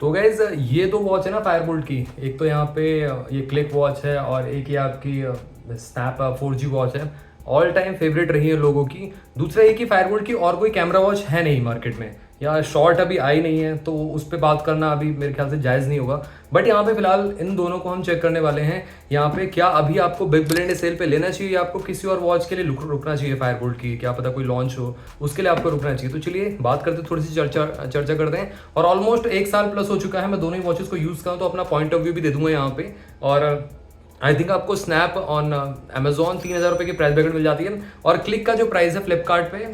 तो गाइज ये दो वॉच है ना फायरबोल्ट की, एक तो यहाँ पे ये क्लिक वॉच है और एक ये आपकी स्नैप 4G वॉच है। ऑल टाइम फेवरेट रही है लोगों की। दूसरा ये कि फायरबोल्ट की और कोई कैमरा वॉच है नहीं मार्केट में, या शॉर्ट अभी आई नहीं है, तो उस पर बात करना अभी मेरे ख्याल से जायज़ नहीं होगा। बट यहाँ पे फिलहाल इन दोनों को हम चेक करने वाले हैं। यहाँ पे क्या अभी आपको बिग बिलियन डे सेल पे लेना चाहिए या आपको किसी और वॉच के लिए रुकना चाहिए, फायरबोल्ट की क्या पता कोई लॉन्च हो उसके लिए आपको रुकना चाहिए। तो चलिए बात करते थोड़ी सी चर्चा करते हैं। और ऑलमोस्ट 1 साल प्लस हो चुका है मैं दोनों ही वॉचेस को यूज़ करूँ, तो अपना पॉइंट ऑफ व्यू भी दे दूंगा यहाँ पे। और आई थिंक आपको स्नैप ऑन अमेजोन 3,000 रुपये की प्राइस ब्रैकेट मिल जाती है, और क्लिक का जो प्राइस है फ्लिपकार्ट पे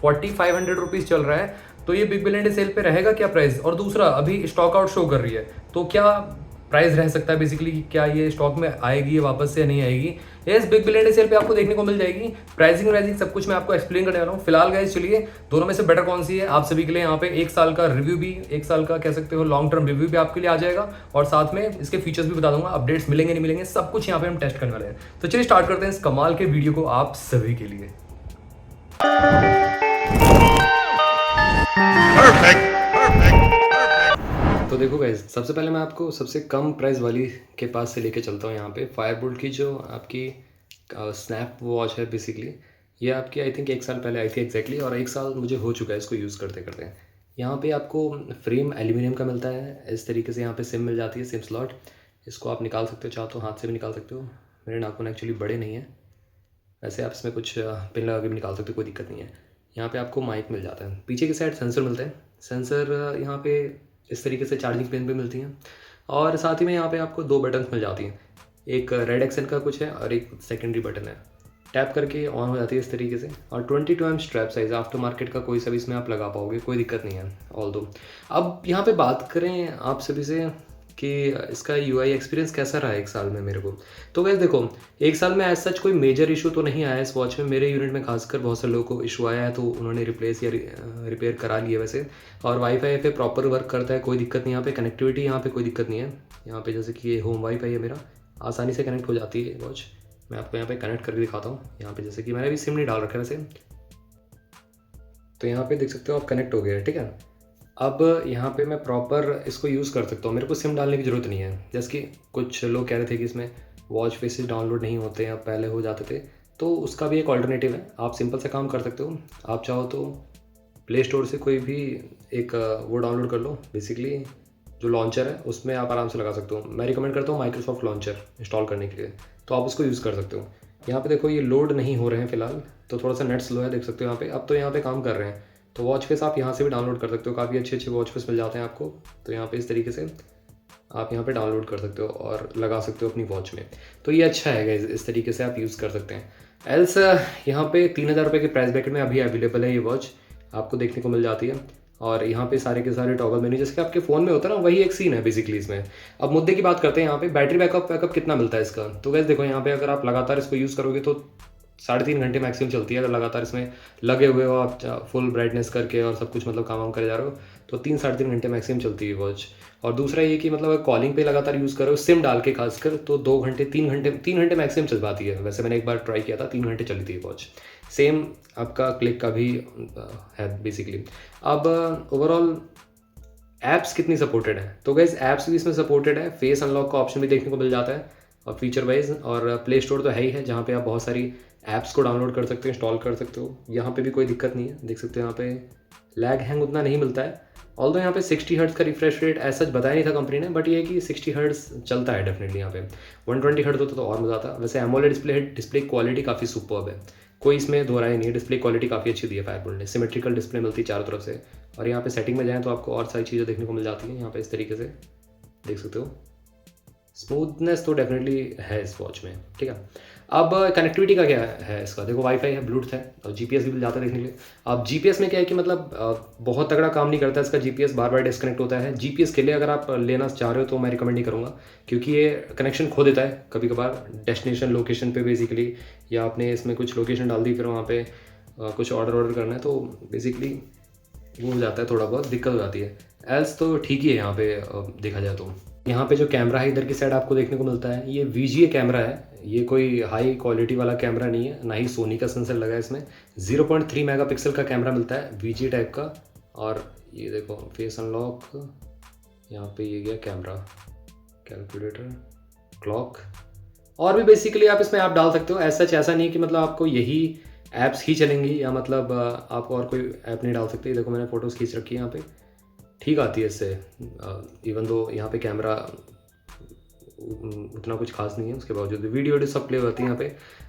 4,500 रुपीज़ चल रहा है। तो ये बिग बिलियन डे सेल पे रहेगा क्या प्राइस? और दूसरा अभी स्टॉक आउट शो कर रही है, तो क्या प्राइस रह सकता है बेसिकली, क्या ये स्टॉक में आएगी वापस से या नहीं आएगी? Yes, big billion day sale पे आपको देखने को मिल जाएगी। प्राइसिंग वाइजिंग सब कुछ मैं आपको एक्सप्लेन करने वाला हूँ। फिलहाल गाइस चलिए, दोनों में से बेटर कौन सी है आप सभी के लिए यहाँ पे 1 साल का रिव्यू भी, 1 साल का कह सकते हो लॉन्ग टर्म रिव्यू भी आपके लिए आ जाएगा, और साथ में इसके फीचर्स भी बता दूंगा, अपडेट्स मिलेंगे नहीं मिलेंगे सब कुछ यहाँ पे हम टेस्ट करने वाले हैं। तो चलिए स्टार्ट करते हैं इस कमाल के वीडियो को आप सभी के लिए। तो देखो गाइज, सबसे पहले मैं आपको सबसे कम प्राइस वाली के पास से लेके चलता हूँ। यहाँ पे फायरबोल्ट की जो आपकी स्नैप वॉच है बेसिकली, ये आपकी आई थिंक 1 साल पहले आई थी एग्जैक्टली, और 1 साल मुझे हो चुका है इसको यूज़ करते करते। यहाँ पे आपको फ्रेम एल्यूमिनियम का मिलता है इस तरीके से। यहाँ पे सिम मिल जाती है, सिम स्लॉट। इसको आप निकाल सकते हो, चाहो तो हाथ से भी निकाल सकते हो। मेरे नाखून एक्चुअली बड़े नहीं हैं, वैसे आप इसमें कुछ पिन लगा के भी निकाल सकते हो, कोई दिक्कत नहीं है। यहाँ पे आपको माइक मिल जाता है, पीछे की साइड सेंसर मिलते हैं। सेंसर यहाँ पे इस तरीके से चार्जिंग पिन भी मिलती हैं, और साथ ही में यहाँ पे आपको 2 बटन मिल जाती हैं। एक रेड एक्सन का कुछ है और एक सेकेंडरी बटन है। टैप करके ऑन हो जाती है इस तरीके से। और 22 mm strap size, after market का कोई सा भी इसमें आप लगा पाओगे, कोई दिक्कत नहीं है ऑल दो। अब यहाँ पे बात करें आप सभी से कि इसका यूआई एक्सपीरियंस कैसा रहा 1 साल में मेरे को। तो वैसे देखो, 1 साल में एज सच कोई मेजर इशू तो नहीं आया इस वॉच में। मेरे यूनिट में खासकर बहुत से लोगों को इशू आया है, तो उन्होंने रिप्लेस या रिपेयर करा लिया वैसे। और वाईफाई पे प्रॉपर वर्क करता है, कोई दिक्कत नहीं। यहाँ पे कनेक्टिविटी यहाँ पे कोई दिक्कत नहीं है। यहाँ पे जैसे कि ये होम वाईफाई है मेरा, आसानी से कनेक्ट हो जाती है वॉच। मैं आपको यहाँ पे कनेक्ट करके दिखाता हूँ। यहाँ पे जैसे कि मैंने भी सिम नहीं डाल रखा है वैसे, तो यहाँ पे देख सकते हो आप कनेक्ट हो गया है, ठीक है। अब यहाँ पे मैं प्रॉपर इसको यूज़ कर सकता हूँ, मेरे को सिम डालने की ज़रूरत नहीं है। जैसे कि कुछ लोग कह रहे थे कि इसमें वॉच फेसेस डाउनलोड नहीं होते हैं, पहले हो जाते थे, तो उसका भी एक ऑल्टरनेटिव है। आप सिंपल से काम कर सकते हो। आप चाहो तो प्ले स्टोर से कोई भी एक वो डाउनलोड कर लो, बेसिकली जो लॉन्चर है उसमें आप आराम से लगा सकते हो। मैं रिकमेंड करता हूँ माइक्रोसॉफ्ट लॉन्चर इंस्टॉल करने के लिए, तो आप उसको यूज़ कर सकते हो। यहाँ पे देखो ये लोड नहीं हो रहे हैं फिलहाल, तो थोड़ा सा नेट स्लो है, देख सकते हो यहाँ पे। अब तो यहाँ पे काम कर रहे हैं, तो वॉच फेस आप यहाँ से भी डाउनलोड कर सकते हो। काफ़ी अच्छे अच्छे वॉच फेस मिल जाते हैं आपको, तो यहाँ पे इस तरीके से आप यहाँ पे डाउनलोड कर सकते हो और लगा सकते हो अपनी वॉच में। तो ये अच्छा है गाइस, इस तरीके से आप यूज़ कर सकते हैं। एल्स यहाँ पे 3,000 रुपये के प्राइस ब्रैकेट में अभी अवेलेबल है ये वॉच, आपको देखने को मिल जाती है। और यहाँ पे सारे के सारे टॉगल मेन्यू जैसे कि आपके फ़ोन में होता है ना, वही एक सीन है बेसिकली इसमें। अब मुद्दे की बात करते हैं यहाँ पे, बैटरी बैकअप कितना मिलता है इसका। तो गैस देखो, यहाँ पे अगर आप लगातार इसको यूज़ करोगे तो 3.5 घंटे मैक्सिमम चलती है। अगर लगातार इसमें लगे हुए हो आप, फुल ब्राइटनेस करके और सब कुछ मतलब काम वाम करे जा रहे हो, तो 3-3.5 घंटे मैक्सिमम चलती है वॉच। और दूसरा ये कि मतलब अगर कॉलिंग पे लगातार यूज़ करो सिम डाल के खासकर, तो 2 घंटे 3 घंटे मैक्सिमम चल पाती है। वैसे मैंने एक बार ट्राई किया था, 3 घंटे चली थी वॉच। सेम आपका क्लिक का भी है बेसिकली। अब ओवरऑल ऐप्स कितनी सपोर्टेड है, तो गैस ऐप्स भी इसमें सपोर्टेड है। फेस अनलॉक का ऑप्शन भी देखने को मिल जाता है और फीचर वाइज। और प्ले स्टोर तो है ही है, जहाँ पे आप बहुत सारी ऐप्स को डाउनलोड कर सकते हो, इंस्टॉल कर सकते हो। यहाँ पे भी कोई दिक्कत नहीं है, देख सकते हो यहाँ पे लैग हैंग उतना नहीं मिलता है। ऑल्दो यहाँ पे 60 हर्ट्ज़ का रिफ्रेश रेट ऐसा बताया नहीं था कंपनी ने, बट ये है कि 60 हर्ट्ज़ चलता है डेफिनेटली। यहाँ पे 120 हर्ट्ज़ होता तो और मज़ा आता। वैसे एमोलेड डिस्प्ले है, डिस्प्ले क्वालिटी काफ़ी सुपर्ब है, कोई इसमें दो राय नहीं है। डिस्प्ले क्वालिटी काफ़ी अच्छी दी है फायरबोल्ट ने, सिमेट्रिकल डिस्प्ले मिलती है चारों तरफ से। और यहाँ पे सेटिंग में जाएँ तो आपको और सारी चीज़ें देखने को मिल जाती हैं। यहाँ पे इस तरीके से देख सकते हो, स्मूथनेस तो डेफिनेटली है इस वॉच में, ठीक है। अब कनेक्टिविटी का क्या है इसका, देखो वाईफाई है, ब्लूटूथ है और जीपीएस भी मिल जाता है देखने के लिए। अब जीपीएस में क्या है कि मतलब बहुत तगड़ा काम नहीं करता है इसका जीपीएस, बार बार डिस्कनेक्ट होता है। जीपीएस के लिए अगर आप लेना चाह रहे हो तो मैं रिकमेंड नहीं करूँगा, क्योंकि ये कनेक्शन खो देता है कभी कभार डेस्टिनेशन लोकेशन पे बेसिकली, या आपने इसमें कुछ लोकेशन डाल दी फिर वहाँ पे कुछ ऑर्डर करना है, तो बेसिकली वो हो जाता है, थोड़ा बहुत दिक्कत हो जाती है। एल्स तो ठीक ही है यहाँ पे देखा जाए तो। यहाँ पे जो कैमरा है इधर की साइड आपको देखने को मिलता है, ये VGA कैमरा है। ये कोई हाई क्वालिटी वाला कैमरा नहीं है, ना ही सोनी का सेंसर लगा है इसमें। 0.3 मेगापिक्सल का कैमरा मिलता है VGA टाइप का। और ये देखो फेस अनलॉक, यहाँ पे ये गया कैमरा, कैलकुलेटर, क्लॉक, और भी बेसिकली आप इसमें ऐप डाल सकते हो। ऐसा ऐसा नहीं कि मतलब आपको यही ऐप्स ही चलेंगी या मतलब आप और कोई ऐप नहीं डाल सकते। देखो मैंने फ़ोटोज़ खींच रखी है यहाँ पे, ठीक आती है इससे, इवन दो यहाँ पे कैमरा उतना कुछ खास नहीं है, उसके बावजूद वीडियो सब प्ले होती है यहाँ पे।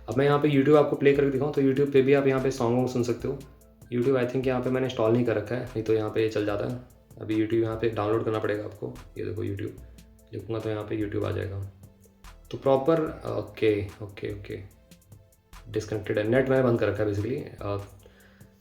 अब मैं यहाँ पे यूट्यूब आपको प्ले करके दिखाऊँ तो यूट्यूब पे भी आप यहाँ पे सॉन्ग वॉन्ग सुन सकते हो। यूट्यूब आई थिंक यहाँ पे मैंने इंस्टॉल नहीं कर रखा है, नहीं तो यहाँ पे चल जाता है। अभी यूट्यूब यहाँ पे डाउनलोड करना पड़ेगा आपको। ये देखो यूट्यूब लिखूँगा तो यहाँ पे यूट्यूब आ जाएगा। तो proper okay okay okay disconnected है, नेट मैंने बंद कर रखा है बेसिकली।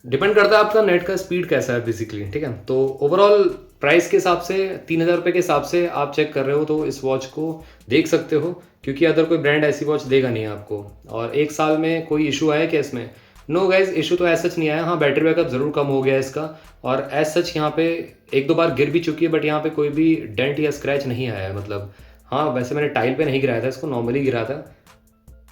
डिपेंड करता है आपका नेट का स्पीड कैसा है बेसिकली, ठीक है। तो ओवरऑल प्राइस के हिसाब से 3,000 रुपये के हिसाब से आप चेक कर रहे हो तो इस वॉच को देख सकते हो, क्योंकि अदर कोई ब्रांड ऐसी वॉच देगा नहीं आपको। और 1 साल में कोई इशू आया क्या इसमें? नो गाइज, इशू तो ऐसा सच नहीं आया। हाँ, बैटरी बैकअप ज़रूर कम हो गया है इसका, और एज सच यहाँ पे 1-2 बार गिर भी चुकी है, बट यहाँ पे कोई भी डेंट या स्क्रैच नहीं आया है। मतलब हाँ, वैसे मैंने टाइल पे नहीं गिराया था इसको, नॉर्मली गिरा था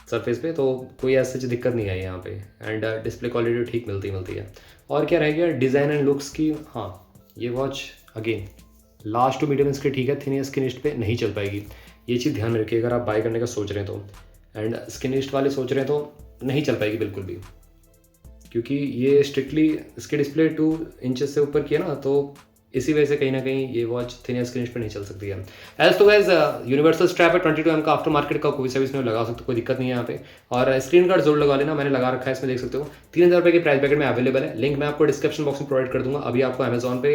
सरफेस पे, तो कोई ऐसी दिक्कत नहीं आई यहाँ पे। एंड डिस्प्ले क्वालिटी ठीक मिलती है। और क्या रह गया डिज़ाइन एंड लुक्स की, हाँ ये watch again last two medium इसके ठीक है, थिन या स्किनिस्ट पे नहीं चल पाएगी। ये चीज़ ध्यान में रखिए अगर आप बाय करने का सोच रहे हैं तो। एंड स्किनिस्ट वाले सोच रहे हैं तो नहीं चल पाएगी बिल्कुल भी, क्योंकि ये स्ट्रिक्टली इसके डिस्प्ले 2 इंचेस से ऊपर किया ना, तो इसी वजह से कहीं ना कहीं ये वॉच थिन या स्क्रीन पर नहीं चल सकती है। एज तो गाइज यूनिवर्सल स्ट्रैप है 22mm का, आफ्टर मार्केट का कोई सर्विस में लगा सकते हो, कोई दिक्कत नहीं है यहाँ पे। और स्क्रीन गार्ड जरूर लगा लेना, मैंने लगा रखा है इसमें, देख सकते हो 3,000 रुपये के प्राइस ब्रैकेट में अवेलेबल है। लिंक मैं आपको डिस्क्रिप्शन बॉक्स में प्रोवाइड कर दूंगा। अभी आपको अमेजॉन पे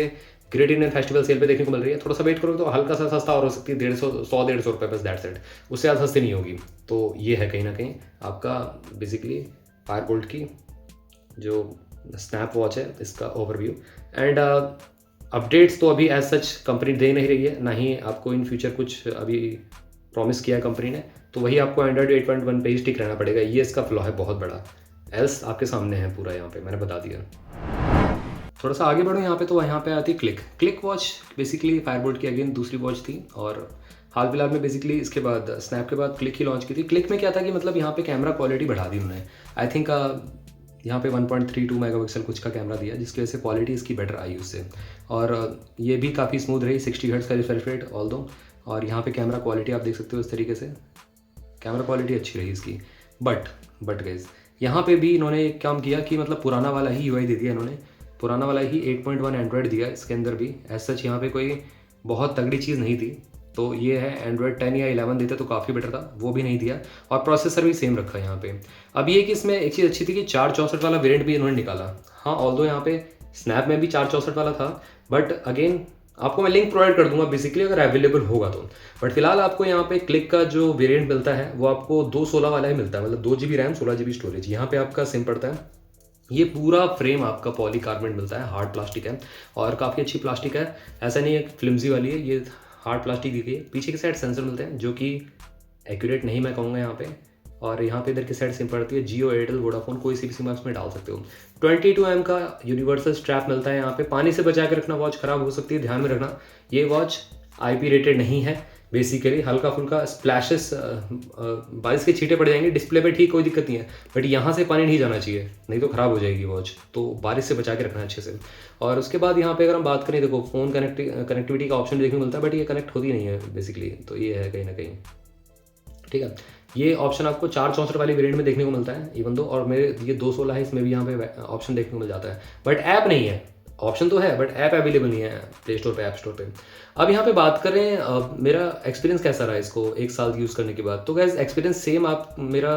ग्रेट इंडियन फेस्टिवल सेल पे देखने को मिल रही है। थोड़ा सा वेट करोगे तो हल्का सा सस्ता और हो सकती है, 150 रुपये बस, दैट सेट, उससे ज़्यादा सस्ती नहीं होगी। तो ये है कहीं ना कहीं आपका बेसिकली फायरबोल्ट की जो स्नैप वॉच है इसका ओवरव्यू। एंड अपडेट्स तो अभी एज सच कंपनी दे नहीं रही है, ना ही आपको इन फ्यूचर कुछ अभी प्रॉमिस किया है कंपनी ने, तो वही आपको एंड्रॉइड 8.1 पे ही स्टिक रहना पड़ेगा। ये इसका फ्लॉ है बहुत बड़ा, एल्स आपके सामने है पूरा, यहाँ पे मैंने बता दिया। थोड़ा सा आगे बढ़ो यहाँ पे, तो यहाँ पे आती क्लिक वॉच, बेसिकली फायरबोल्ट की अगेन दूसरी वॉच थी, और हाल फिलहाल में बेसिकली इसके बाद स्नैप के बाद क्लिक ही लॉन्च की थी। क्लिक में क्या था कि मतलब यहाँ पे कैमरा क्वालिटी बढ़ा दी उन्होंने, आई थिंक यहाँ पे 1.32 मेगापिक्सल कुछ का कैमरा दिया, जिसकी वजह से क्वालिटी इसकी बेटर आई उससे। और ये भी काफ़ी स्मूथ रही, 60 हर्ट्ज़ का रिफ्रेश रेट ऑल दो। और यहाँ पे कैमरा क्वालिटी आप देख सकते हो इस तरीके से, कैमरा क्वालिटी अच्छी रही इसकी। बट गाइस यहाँ पे भी इन्होंने एक काम किया कि मतलब पुराना वाला ही यूआई दे दिया इन्होंने, पुराना वाला ही 8.1 एंड्रॉयड दिया इसके अंदर भी। एज सच यहाँ पे कोई बहुत तगड़ी चीज़ नहीं थी, तो ये है एंड्रॉयड 10 या 11 देते तो काफ़ी बेटर था, वो भी नहीं दिया। और प्रोसेसर भी सेम रखा है यहाँ पे। अब ये कि इसमें एक चीज़ अच्छी थी कि 464 वाला वेरिएंट भी इन्होंने निकाला। हाँ, ऑल्दो यहाँ पे स्नैप में भी 464 वाला था, बट अगेन आपको मैं लिंक प्रोवाइड कर दूंगा बेसिकली अगर अवेलेबल होगा तो। बट फिलहाल आपको यहाँ पे क्लिक का जो वेरिएंट मिलता है वो आपको 216 वाला ही मिलता है, मतलब 2 GB रैम 16 GB स्टोरेज। यहाँ पे आपका सिम पड़ता है। ये पूरा फ्रेम आपका पॉलीकार्बोनेट मिलता है, हार्ड प्लास्टिक है, और काफ़ी अच्छी प्लास्टिक है, ऐसा नहीं है फ्लिम्जी वाली है, ये हार्ड प्लास्टिक दी गई है। पीछे की साइड सेंसर मिलते हैं जो कि एक्यूरेट नहीं मैं कहूँगा यहाँ पे। और यहाँ पे इधर की साइड सिम पड़ती है, जियो, एयरटेल, वोडाफोन, कोई सी भी सिम आप इसमें डाल सकते हो। 22mm का यूनिवर्सल स्ट्रैप मिलता है यहाँ पे। पानी से बचा के रखना, वॉच खराब हो सकती है, ध्यान में रखना। ये वॉच IP रेटेड नहीं है, बेसिकली हल्का फुल्का स्प्लैशेस, बारिश के छींटे पड़ जाएंगे डिस्प्ले पे, ठीक, कोई दिक्कत नहीं है, बट यहाँ से पानी नहीं जाना चाहिए, नहीं तो ख़राब हो जाएगी वॉच। तो बारिश से बचा के रखना अच्छे से। और उसके बाद यहाँ पे अगर हम बात करें, देखो फ़ोन कनेक्टिविटी का ऑप्शन देखने को मिलता है, बट ये कनेक्ट होती नहीं है बेसिकली, तो ये है कहीं ना कहीं, ठीक है। ये ऑप्शन आपको 464 वाली वेरिएंट में देखने को मिलता है इवन दो, और मेरे ये 216 है, इसमें भी यहाँ पे ऑप्शन देखने को मिल जाता है, बट ऐप नहीं है। ऑप्शन तो है बट ऐप अवेलेबल नहीं है प्ले स्टोर पे, ऐप स्टोर पे। अब यहाँ पे बात करें मेरा एक्सपीरियंस कैसा रहा इसको 1 साल यूज़ करने के बाद, तो गैस एक्सपीरियंस सेम आप मेरा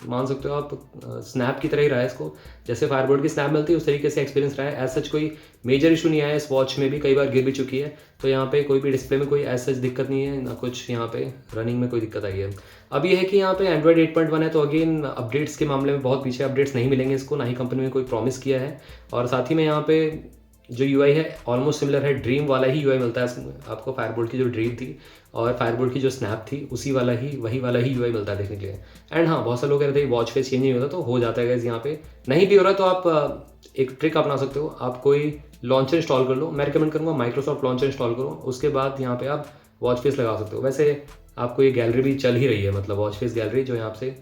मान सकते हो, आप स्नैप की तरह ही रहा है इसको, जैसे फायरबोल्ट की स्नैप मिलती है उस तरीके से एक्सपीरियंस रहा है। एज सच कोई मेजर इशू नहीं आया, इस वॉच में भी कई बार गिर भी चुकी है, तो यहाँ पे कोई भी डिस्प्ले में कोई एज सच दिक्कत नहीं है, ना कुछ यहाँ पे रनिंग में कोई दिक्कत आई है। अब ये है कि यहाँ पे एंड्रॉइड 8.1 है, तो अगेन अपडेट्स के मामले में बहुत पीछे, अपडेट्स नहीं मिलेंगे इसको, ना ही कंपनी ने कोई प्रॉमिस किया है। और साथ ही में यहाँ पे जो यूआई है ऑलमोस्ट सिमिलर है, ड्रीम वाला ही यूआई मिलता है आपको। फायरबोल्ट की जो ड्रीम थी और फायरबोल्ट की जो स्नैप थी उसी वाला ही, वही वाला ही यूआई मिलता है देखने के लिए। एंड हाँ, बहुत सारे लोग कह रहे थे वॉच फेस चेंज नहीं होता, तो हो जाता है गाइस, यहाँ पे नहीं भी हो रहा तो आप एक ट्रिक अपना सकते हो, आप कोई लॉन्चर इंस्टॉल कर लो। मैं रिकमेंड करूँगा माइक्रोसॉफ्ट लॉन्चर इंस्टॉल करो, उसके बाद यहाँ पे आप वॉच फेस लगा सकते हो। वैसे आपको ये गैलरी भी चल ही रही है, मतलब वॉच फेस गैलरी, जो यहाँ से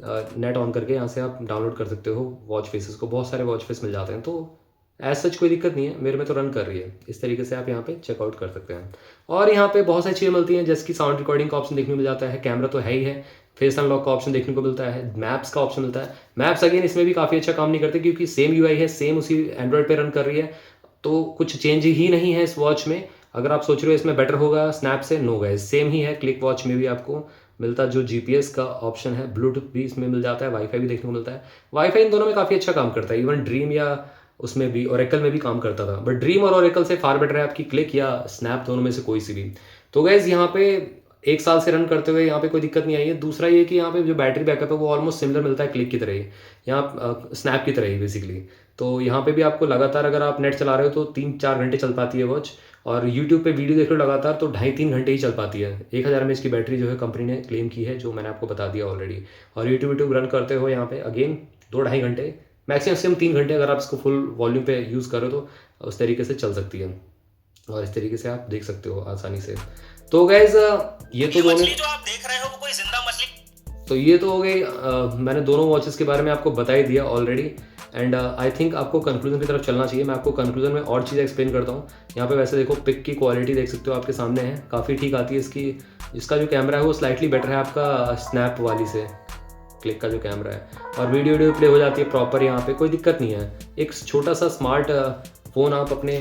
नेट ऑन करके यहाँ से आप डाउनलोड कर सकते हो वॉच फेसेस को, बहुत सारे वॉच फेस मिल जाते हैं। तो एज सच कोई दिक्कत नहीं है, मेरे में तो रन कर रही है। इस तरीके से आप यहाँ पे चेकआउट कर सकते हैं। और यहाँ पे बहुत सारी चीज़ें मिलती हैं, जैसे कि साउंड रिकॉर्डिंग का ऑप्शन देखने को मिल जाता है, कैमरा तो है ही है, फेस अनलॉक का ऑप्शन देखने को मिलता है, मैप्स का ऑप्शन मिलता है। मैप्स अगेन इसमें भी काफ़ी अच्छा काम नहीं करते, क्योंकि सेम यूआई है, सेम उसी एंड्रॉयड पे रन कर रही है, तो कुछ चेंज ही नहीं है इस वॉच में। अगर आप सोच रहे हो इसमें बेटर होगा स्नैप से, नो गाइस, सेम ही है। क्लिक वॉच में भी आपको मिलता जो जीपीएस का ऑप्शन है, ब्लूटूथ भी इसमें मिल जाता है, वाईफाई भी देखने को मिलता है। वाईफाई इन दोनों में काफ़ी अच्छा काम करता है, इवन ड्रीम या उसमें भी ओरेकल में भी काम करता था, बट ड्रीम और ओरेकल से फार बेटर है आपकी क्लिक या स्नैप, दोनों में से कोई सी भी। तो गाइज यहाँ पे 1 साल से रन करते हुए यहाँ पे कोई दिक्कत नहीं आई है। दूसरा ये कि यहाँ पे जो बैटरी बैकअप है वो ऑलमोस्ट सिमिलर मिलता है क्लिक की तरह ही, यहाँ स्नैप की तरह ही बेसिकली। तो यहाँ पे भी आपको लगातार अगर आप नेट चला रहे हो तो 3-4 घंटे चल पाती है वॉच, और यूट्यूब पे वीडियो देख रहे हो लगातार तो 2.5-3 घंटे ही चल पाती है। 1000 mAh की बैटरी जो है कंपनी ने क्लेम की है, जो मैंने आपको बता दिया ऑलरेडी। और यूट्यूब रन करते हो यहाँ पे अगेन 2-2.5 घंटे, मैक्सिमम 3 घंटे अगर आप इसको फुल वॉल्यूम पे यूज़ करो तो उस तरीके से चल सकती है। और इस तरीके से आप देख सकते हो आसानी से। तो गाइज ये तो मछली जो आप देख रहे हो वो कोई जिंदा मछली। तो ये तो हो गई, मैंने दोनों वॉचेस के बारे में आपको बता ही दिया ऑलरेडी। एंड आई थिंक आपको कंक्लूजन की तरफ चलना चाहिए। मैं आपको कंक्लूजन में और चीज़ें एक्सप्लेन करता हूँ। यहाँ पे वैसे देखो पिक की क्वालिटी देख सकते हो, आपके सामने है, काफ़ी ठीक आती है इसकी। इसका जो कैमरा है वो स्लाइटली बेटर है आपका स्नैप वाली से, क्लिक का जो कैमरा है। और वीडियो प्ले हो जाती है प्रॉपर, यहाँ पे कोई दिक्कत नहीं है। एक छोटा सा स्मार्ट फ़ोन आप अपने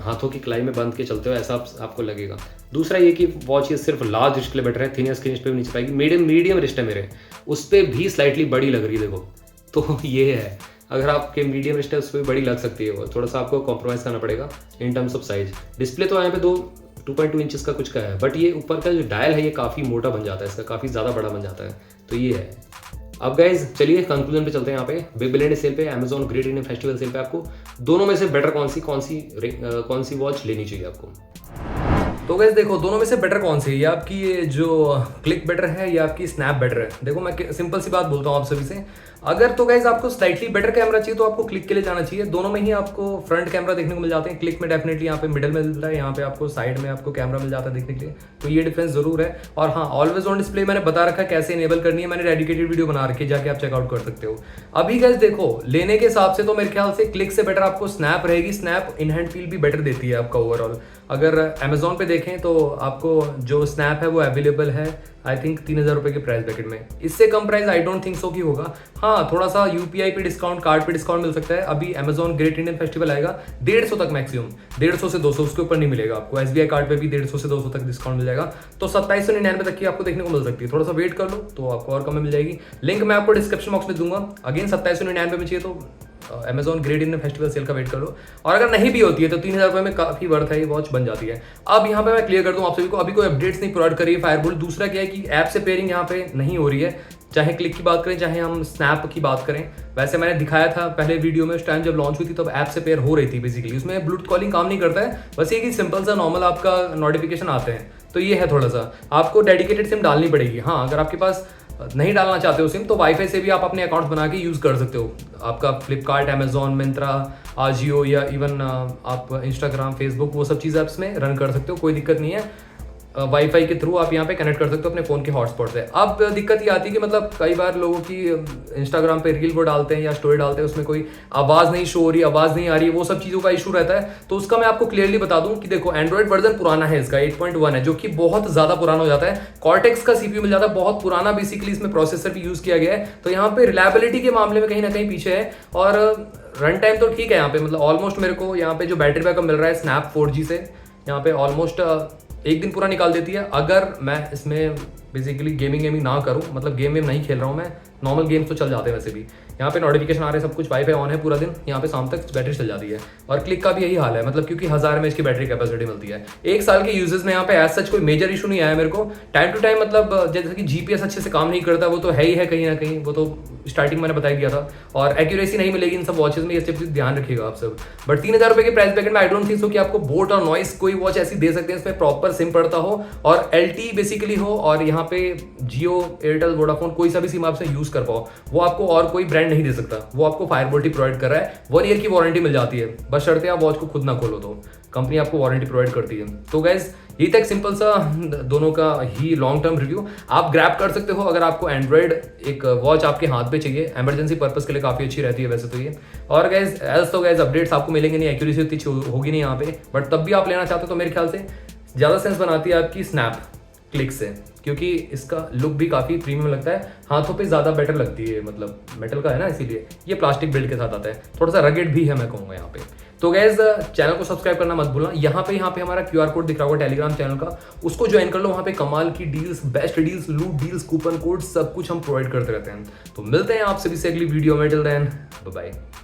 हाथों की कलाई में बंद के चलते हो ऐसा आपको लगेगा। दूसरा ये कि वॉच ये सिर्फ लार्ज रिस्ट के लिए बेटर है, थिन स्क्रीन पे भी नहीं चलाएगी। मीडियम रिस्ट है मेरे, उस पर भी स्लाइटली बड़ी लग रही है देखो। तो ये है, अगर आपके मीडियम रिस्ट है उस पर भी बड़ी लग सकती है, वो थोड़ा सा आपको कॉम्प्रोमाइज़ करना पड़ेगा in terms of size. Display तो यहाँ पे 2.2 इंचेस का कुछ का है, बट ये ऊपर का जो डायल है ये काफ़ी मोटा बन जाता है, इसका काफ़ी ज़्यादा बड़ा बन जाता है। तो ये है। अब गाइज चलिए कंक्लूजन पे चलते हैं। यहाँ पे बिग बिलियन सेल पे, Amazon great Indian festival sale पे आपको दोनों में से बेटर कौन सी वॉच लेनी चाहिए आपको। तो गाइस देखो, दोनों में से बेटर कौन सी है, या आपकी ये जो क्लिक बेटर है या आपकी स्नैप बेटर है। देखो मैं सिंपल सी बात बोलता हूँ आप सभी से, अगर तो गाइस आपको स्लाइटली बेटर कैमरा चाहिए तो आपको क्लिक के लिए जाना चाहिए। दोनों में ही आपको फ्रंट कैमरा देखने को मिल जाते हैं। क्लिक में डेफिनेटली यहाँ पे मिडल में मिल रहा है, यहाँ पे आपको साइड में आपको कैमरा मिल जाता है देखने के लिए, तो ये डिफरेंस जरूर है। और हाँ, ऑलवेज ऑन डिस्प्ले मैंने बता रखा है कैसे इनेबल करनी है, मैंने डेडिकेटेड वीडियो बना रखी है, जाके आप चेकआउट कर सकते हो। अभी गाइस देखो, लेने के हिसाब से तो मेरे ख्याल से क्लिक से बेटर आपको स्नैप रहेगी। स्नैप इन हैंड फील भी बेटर देती है आपका ओवरऑल। अगर अमेजोन पे देखें तो आपको जो स्नैप है वो अवेलेबल है आई थिंक 3000 रुपये के प्राइस ब्रैकेट में। इससे कम price I don't think so कि होगा। हाँ, थोड़ा सा यूपीआई पे डिस्काउंट, कार्ड पे डिस्काउंट मिल सकता है। अभी अमेजॉन ग्रेट इंडियन फेस्टिवल आएगा 150 तक मैक्सिमम, 150 से 200, उसके ऊपर नहीं मिलेगा आपको। एसबीआई कार्ड पे भी 150 से 200 तक डिस्काउंट मिल जाएगा, तो 2799 तक की आपको देखने को मिल सकती है। थोड़ा सा वेट कर लो तो आपको और कम में मिल जाएगी। लिंक मैं आपको डिस्क्रिप्शन बॉक्स में दूंगा। अगेन 2799 में चाहिए तो Amazon great Indian festival sale का वेट कर लो। और अगर नहीं भी होती है तो 3000 रुपये में काफी वर्थ है, ये वॉच बन जाती है। अब यहाँ पे मैं क्लियर कर दूं आप सभी को, अभी कोई अपडेट्स नहीं प्रोवाइड कर रही है फायरबोल्ट। दूसरा क्या है कि ऐप से पेयरिंग यहाँ पे नहीं हो रही है, चाहे क्लिक की बात करें चाहे हम स्नैप की बात करें। वैसे मैंने दिखाया था पहले वीडियो में, उस टाइम जब लॉन्च हुई थी तब ऐप से पेयर हो रही थी बेसिकली। उसमें ब्लूटूथ कॉलिंग काम नहीं करता है, बस ये कि सिंपल सा नॉर्मल आपका नोटिफिकेशन आते हैं। तो ये है, थोड़ा सा आपको डेडिकेटेड सिम डालनी पड़ेगी। हाँ, अगर आपके पास नहीं डालना चाहते हो सिम तो वाईफाई से भी आप अपने अकाउंट बना के यूज़ कर सकते हो। आपका फ्लिपकार्ट, अमेजॉन, मिंत्रा, आजियो या इवन आप इंस्टाग्राम, फेसबुक, वो सब चीज़ आप इसमें रन कर सकते हो, कोई दिक्कत नहीं है। वाईफाई के थ्रू आप यहाँ पे कनेक्ट कर सकते हो अपने फ़ोन के हॉटस्पॉट से। अब दिक्कत ये आती है कि मतलब कई बार लोगों की इंस्टाग्राम पे रील वो डालते हैं या स्टोरी डालते हैं, उसमें कोई आवाज़ नहीं शो हो रही, आवाज़ नहीं आ रही है, वो सब चीज़ों का इशू रहता है। तो उसका मैं आपको क्लियरली बता दूं कि देखो, एंड्रॉइड वर्जन पुराना है इसका, 8.1 है, जो कि बहुत ज़्यादा पुराना हो जाता है। कॉर्टेक्स का सीपीयू मिल जाता है, बहुत पुराना बेसिकली इसमें प्रोसेसर भी यूज़ किया गया है। तो यहाँ पे रिलायबिलिटी के मामले में कहीं ना कहीं पीछे है। और रन टाइम तो ठीक है यहाँ पे, मतलब ऑलमोस्ट मेरे को यहाँ पे जो बैटरी बैकअप मिल रहा है स्नैप 4G से, यहाँ पे ऑलमोस्ट 1 दिन पूरा निकाल देती है। अगर मैं इसमें बेसिकली गेमिंग ना करूं, मतलब गेम नहीं खेल रहा हूं मैं, नॉर्मल गेम्स तो चल जाते हैं वैसे भी। यहाँ पे नोटिफिकेशन आ रहे हैं, सब कुछ, वाईफाई ऑन है पूरा दिन, यहाँ पे शाम तक बैटरी चल जाती है। और क्लिक का भी यही हाल है, मतलब क्योंकि 1000 में इसकी बैटरी कैपेसिटी मिलती है। 1 साल के यूजेस में यहाँ पे एज सच कोई मेजर इशू नहीं आया मेरे को। टाइम टू टाइम मतलब जैसे कि जीपीएस अच्छे से काम नहीं करता, वो तो है ही है कहीं ना कहीं, वो तो स्टार्टिंग मैंने बताया दिया था। और एक्यूरेसी नहीं मिलेगी इन सब वॉचेस में, ये सब चीज़ ध्यान रखिएगा आप सब। बट 3000 रुपये के प्राइस पैकेट में आई डोंट थिंक सो कि आपको बोट और नॉइस कोई वॉच ऐसी दे सकते हैं इसमें प्रॉपर सिम पड़ता हो और LTE बेसिकली हो, और यहाँ पे जियो, एयरटेल, वोडाफोन कोई सा भी सिम आप से यूज कर पाओ। वो आपको और कोई ब्रांड नहीं दे सकता, वो आपको फायरबोल्ट ही प्रोवाइड कर रहा है। 1 ईयर की वारंटी मिल जाती है, बस शर्त है आप वॉच को खुद ना खोलो तो कंपनी आपको वारंटी प्रोवाइड करती है। तो गाइज ये था एक सिंपल सा दोनों का ही लॉन्ग टर्म रिव्यू। आप ग्रैब कर सकते हो अगर आपको एंड्रॉयड एक वॉच आपके हाथ पे चाहिए, इमरजेंसी पर्पस के लिए काफ़ी अच्छी रहती है वैसे तो ये। और गैस एल्स तो गैस अपडेट्स आपको मिलेंगे नहीं, एक्यूरेसी उतनी होगी नहीं यहाँ पे, बट तब भी आप लेना चाहते हो तो मेरे ख्याल से ज़्यादा सेंस बनाती है आपकी स्नैप क्लिक से, क्योंकि इसका लुक भी काफ़ी प्रीमियम लगता है, हाथों पे ज़्यादा बेटर लगती है, मतलब मेटल का है ना इसीलिए। ये प्लास्टिक बिल्ड के साथ आता है, थोड़ा सा रगेड भी है मैं कहूँगा यहाँ पे। तो गैस चैनल को सब्सक्राइब करना मत भूलना। यहाँ पे हमारा QR कोड दिख रहा होगा टेलीग्राम चैनल का, उसको ज्वाइन कर लो। वहाँ पे कमाल की डील्स, बेस्ट डील्स, लूट डील्स, कूपन कोड सब कुछ हम प्रोवाइड करते रहते हैं। तो मिलते हैं आपसे भी अगली वीडियो में, टिल देन बाय बाय।